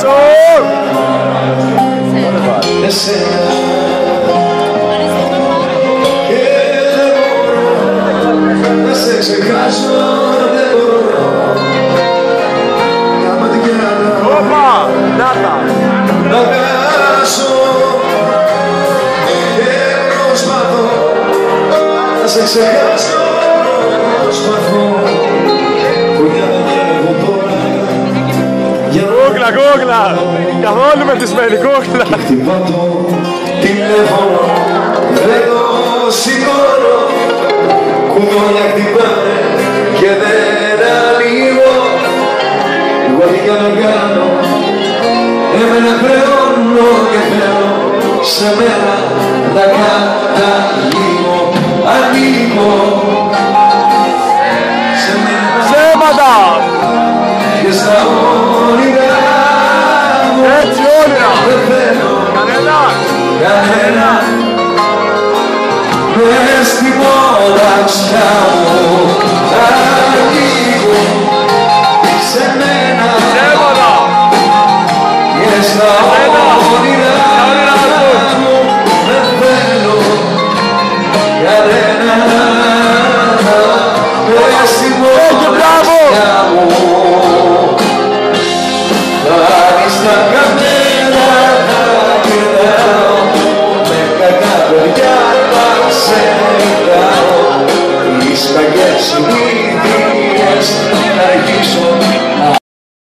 Πάσο! Να σε ξεχάσω, δεν μπορώ. Κάμα την κιάνα. Όπα! Νάτα! Να περάσω και προσπαθώ να σε ξεχάσω, προσπαθώ. Κουριά δεν τρέχω τώρα. Κούκλα, κούκλα! Καθόλου μεθυσμένη, κούκλα! Χτυπώ το τηλέφωνο, δεν το σηκώνω. Κουνόνια χτυπάνε και δεν ανοίγω. Εγώ τι κι να κάνω, εμένα χρεώνω και θέλω σε μένα να καταλήγω. Ανοίγω σε μένα Ψέματα! και στα όνειρά μου. Έτσι όνειρα! Δεν θέλω Κανένα! κανένα μες στη μοναξιά μου. Ανοίγω σε μένα Ψέματα! και στα όνειρά μου. Δεν θέλω κανένα μες στη μοναξιά μου. Πάρεις τα καμένα να κερδάω, με κακά παιδιά να σε ρωτάω. Οι σπαγιές